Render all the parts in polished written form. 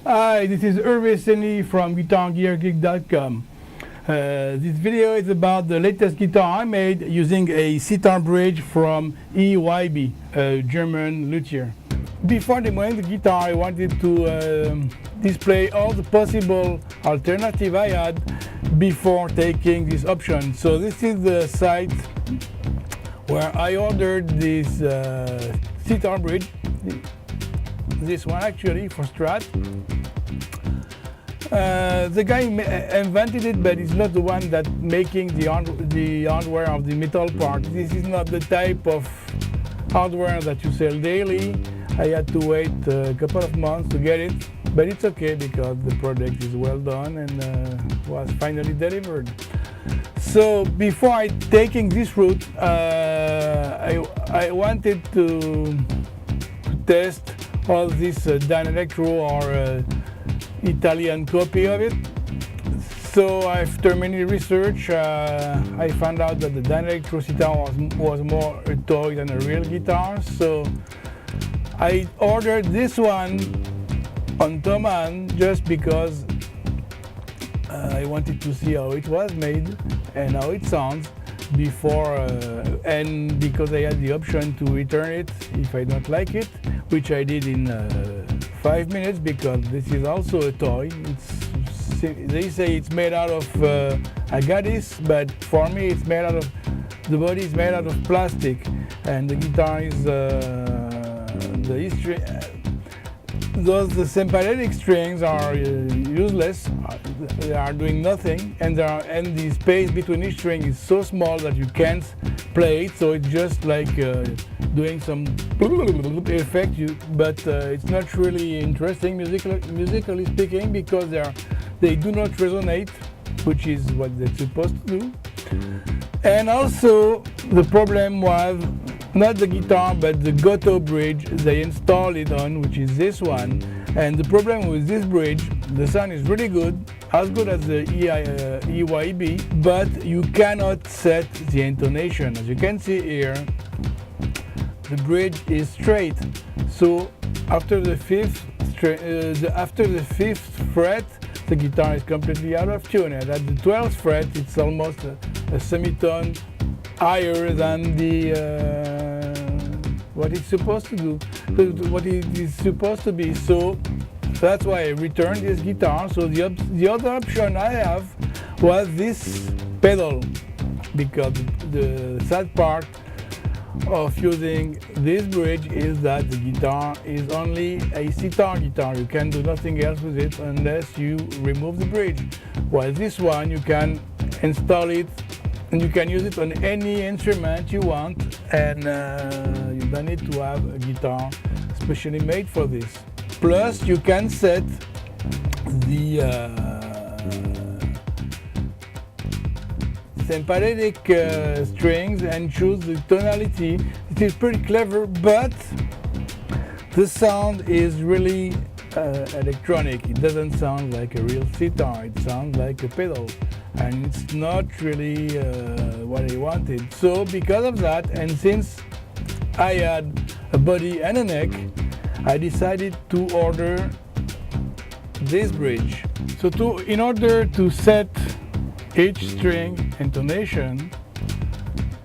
Hi, this is Hervé Senni from GuitarGearGeek.com. This video is about the latest guitar I made using a Sitar Bridge from EYB, a German luthier. Before demoing the guitar, I wanted to display all the possible alternatives I had before taking this option. So this is the site where I ordered this Sitar Bridge, this one actually for Strat. The guy invented it, but he's not the one that making the hardware of the metal part. This is not the type of hardware that you sell daily. I had to wait a couple of months to get it, but it's okay because the product is well done and was finally delivered. So before taking this route, I wanted to test all this Dynelectro or Italian copy of it. So after many research, I found out that the Dynelectro Sitar was more a toy than a real guitar. So I ordered this one on Thomann just because I wanted to see how it was made and how it sounds before, and because I had the option to return it if I don't like it, which I did in 5 minutes because this is also a toy. They say it's made out of agates, but for me it's made out of, the body is made out of plastic, and the guitar is the sympathetic strings are useless. They are doing nothing, and the space between each string is so small that you can't play it. So it's just like doing some effect, but it's not really interesting musically speaking, because they do not resonate, which is what they're supposed to do. And also the problem was not the guitar but the Goto bridge they installed it on, which is this one. And the problem with this bridge, the sound is really good, as good as the EYB, but you cannot set the intonation. As you can see here, the bridge is straight. So after the fifth fret, the guitar is completely out of tune. And at the 12th fret, it's almost a semitone higher than the what it's supposed to do, what it is supposed to be. So that's why I returned this guitar. So the other option I have was this pedal, because the sad part of using this bridge is that the guitar is only a sitar guitar. You can do nothing else with it unless you remove the bridge. While this one, you can install it and you can use it on any instrument you want, and you don't need to have a guitar specially made for this. Plus, you can set the sympathetic strings and choose the tonality. It is pretty clever, but the sound is really electronic. It doesn't sound like a real sitar, it sounds like a pedal, and it's not really what I wanted. So because of that, and since I had a body and a neck, I decided to order this bridge. So in order to set each string intonation,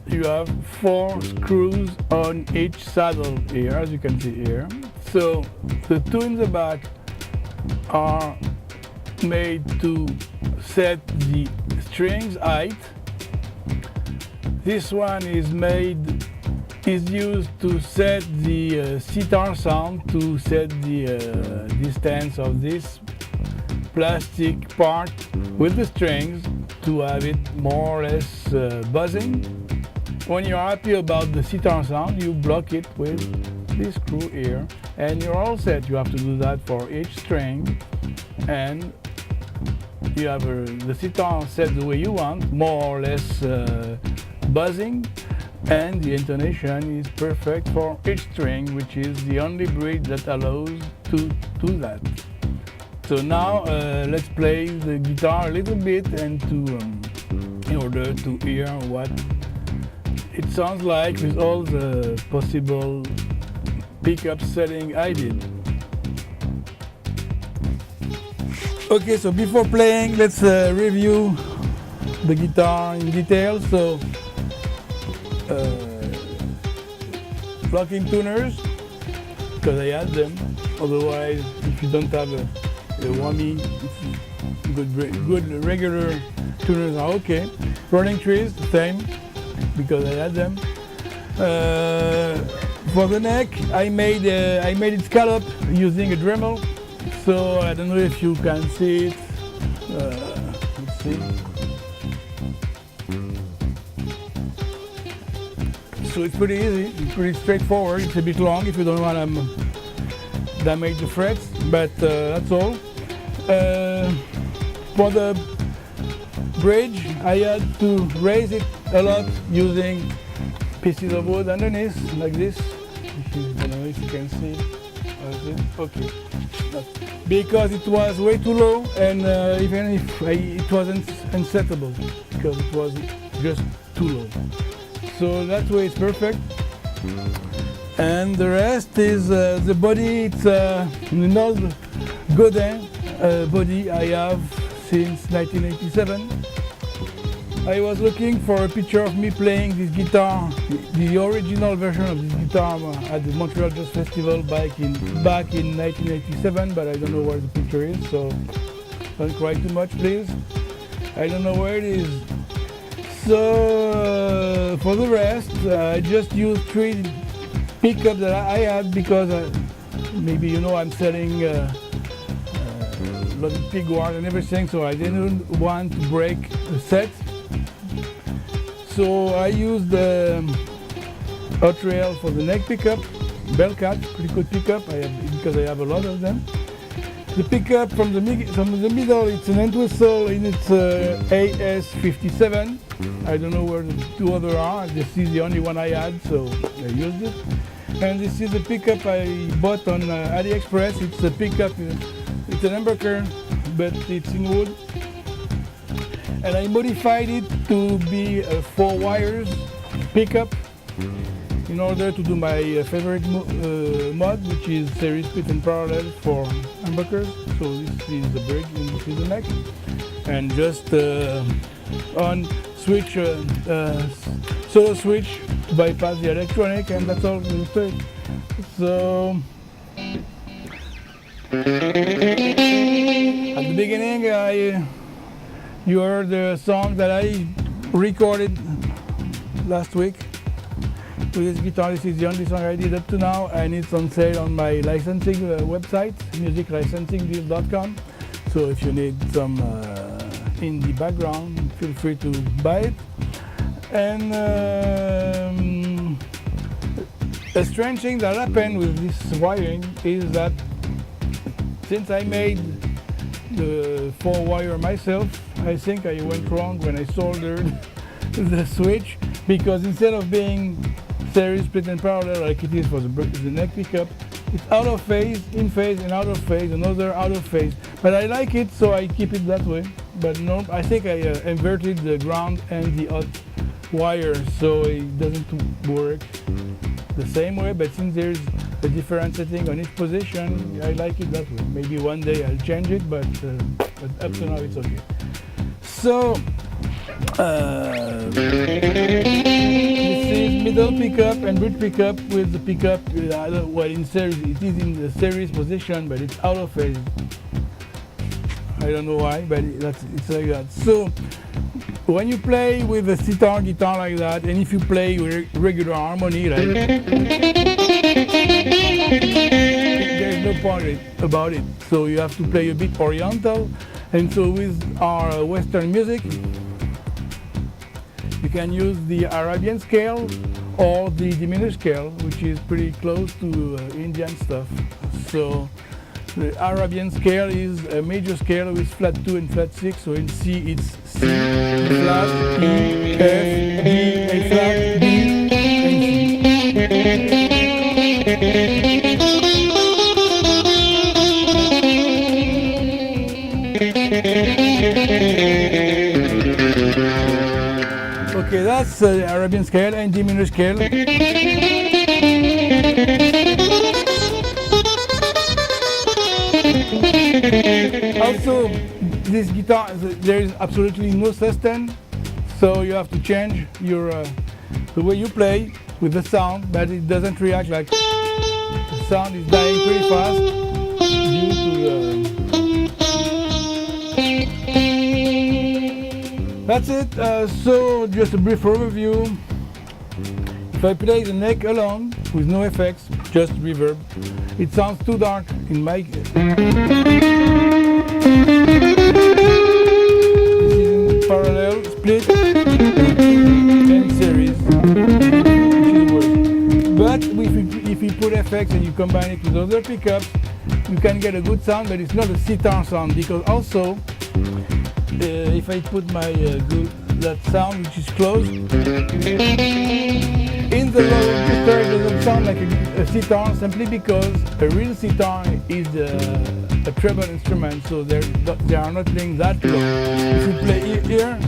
you have 4 screws on each saddle here, as you can see here. So the two in the back are made to set the strings height. This one is used to set the sitar sound, to set the distance of this plastic part with the strings to have it more or less buzzing. When you're happy about the sitar sound, you block it with this screw here and you're all set. You have to do that for each string, and you have the sitar set the way you want, more or less buzzing, and the intonation is perfect for each string, which is the only bridge that allows to do that. So now let's play the guitar a little bit and in order to hear what it sounds like with all the possible pickup setting I did. Okay, so before playing, let's review the guitar in detail. So locking tuners, because I had them. Otherwise, if you don't have a whammy, good regular tuners are okay. Rolling trees, the same, because I had them. For the neck, I made it scallop using a Dremel. So I don't know if you can see it. Let's see. So it's pretty easy, it's pretty straightforward. It's a bit long if you don't want to damage the frets, but that's all. For the bridge, I had to raise it a lot using pieces of wood underneath, like this. I don't know if you can see. Okay. Because it was way too low, and even if it wasn't unsettable, because it was just too low. So that way it's perfect. And the rest is the body. It's an old Godin body I have since 1987. I was looking for a picture of me playing this guitar, the original version of this guitar at the Montreal Jazz Festival back in 1987, but I don't know where the picture is, so don't cry too much, please. I don't know where it is. So for the rest, I just used 3 pickups that I had because maybe you know I'm selling a lot of pig wire and everything, so I didn't want to break the set. So I used the hot rail for the neck pickup, Bellcat, pretty good pickup, because I have a lot of them. The pickup from the middle, it's an Entwistle and it's AS57. I don't know where the 2 other are, this is the only one I had, so I used it. And this is the pickup I bought on AliExpress. It's a pickup, it's an humbucker, but it's in wood. And I modified it to be a 4 wires pickup in order to do my favorite mod, which is series split and parallel for humbuckers. So this is the bridge and this is the neck. And just on switch, solo switch to bypass the electronic, and that's all there is to it. So at the beginning, you heard the song that I recorded last week with this guitar. This is the only song I did up to now, and it's on sale on my licensing website, musiclicensingdeal.com. So if you need some in the background, feel free to buy it. And a strange thing that happened with this wiring is that since I made the 4 wire myself, I think I went wrong when I soldered the switch, because instead of being series split and parallel like it is for the neck pickup, it's out of phase, in phase, and out of phase, another out of phase. But I like it, so I keep it that way. But no, I think I inverted the ground and the hot wire, so it doesn't work the same way. But since there's a different setting on each position, I like it that way. Maybe one day I'll change it, but up to now it's okay. So this is middle pickup and bridge pickup with the pickup, well, in series, it is in the series position, but it's out of phase. I don't know why, but it's like that. So when you play with a sitar guitar like that, and if you play regular harmony, like, there's no point about it. So you have to play a bit oriental. And so with our Western music, you can use the Arabian scale or the diminished scale, which is pretty close to Indian stuff. So the Arabian scale is a major scale with flat 2 and flat 6. So in C it's C, flat, E, F, D, A flat, B, and C. Okay, that's the Arabian scale and diminished scale. Also, this guitar, there is absolutely no sustain, so you have to change your the way you play with the sound, but it doesn't react like the sound is dying pretty fast due to the. That's it. So just a brief overview. If I play the neck alone with no effects, just reverb, it sounds too dark in my case. This is in parallel, split, and series, which is worse. But if you put effects and you combine it with other pickups, you can get a good sound, but it's not a sitar sound, because also if I put my that sound which is closed in the low register, it doesn't sound like a sitar, simply because a real sitar is a treble instrument, so they are not playing that low. If you play here,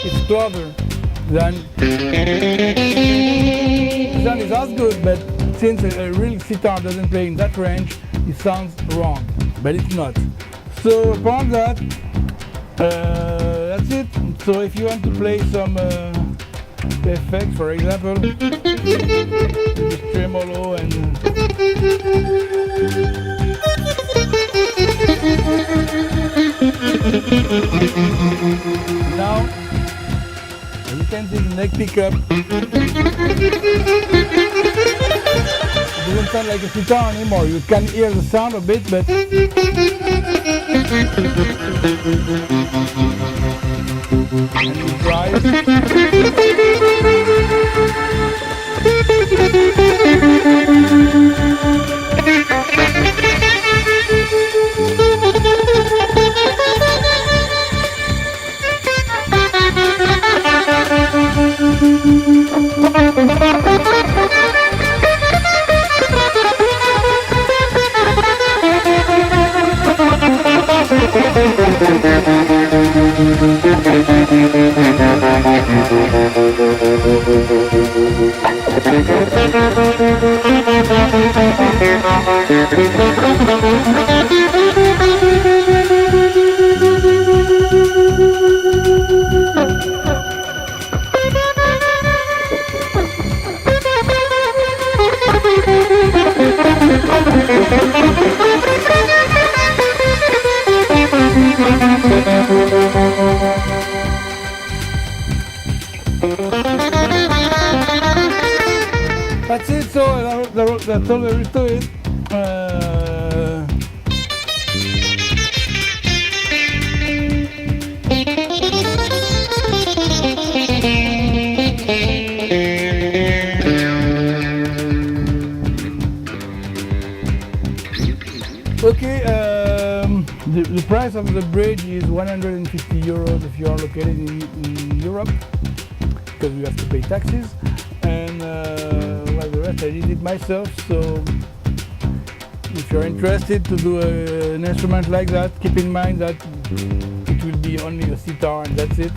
it's closer than the sound is as good, but since a real sitar doesn't play in that range, it sounds wrong, but it's not. So apart that, that's it. So if you want to play some effects, for example, with tremolo and now you can see the neck pickup. It doesn't sound like a sitar anymore. You can hear the sound a bit, but and it dries. That's it, so that's all there is to it. Okay, the price of the bridge is 150 euros if you are located in Europe, because you have to pay taxes. And well, the rest I did it myself, so if you're interested to do an instrument like that, keep in mind that it will be only a sitar and that's it.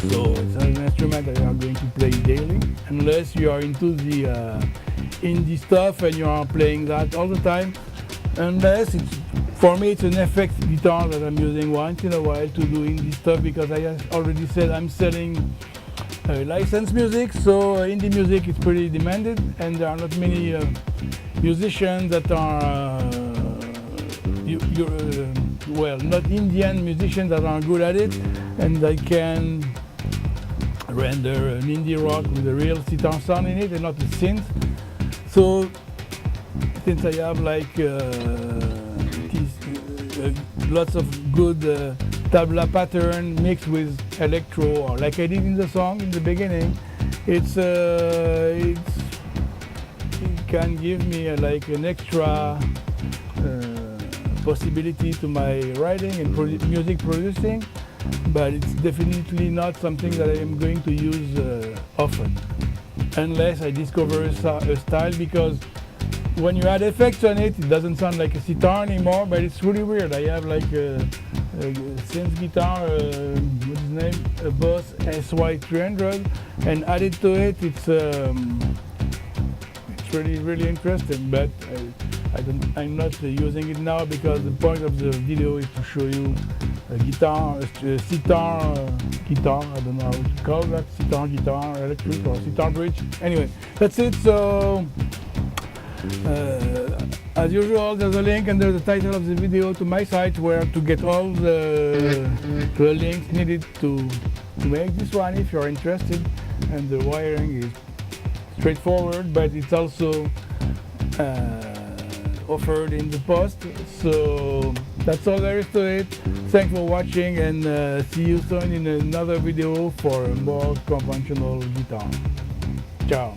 So it's not an instrument that you are going to play daily, unless you are into the indie stuff and you are playing that all the time. Unless for me it's an effect guitar that I'm using once in a while to do indie stuff, because I already said I'm selling licensed music, so indie music is pretty demanded, and there are not many musicians that are well, not Indian musicians that are good at it, and I can render an indie rock with a real sitar sound in it and not a synth. So since I have like lots of good tabla pattern mixed with electro, or like I did in the song in the beginning, it can give me like an extra possibility to my writing and music producing, but it's definitely not something that I am going to use often, unless I discover a style, because when you add effects on it, it doesn't sound like a sitar anymore, but it's really weird. I have like a synth guitar, what's his name? A Boss SY300, and added to it, it's really interesting, but I'm not using it now because the point of the video is to show you a guitar, a sitar guitar, I don't know how to call that, sitar guitar, electric or sitar bridge. Anyway, that's it. So as usual, there's a link under the title of the video to my site where to get all the links needed to make this one if you're interested, and the wiring is straightforward, but it's also offered in the post. So that's all there is to it. Thanks for watching, and see you soon in another video for a more conventional guitar. Ciao.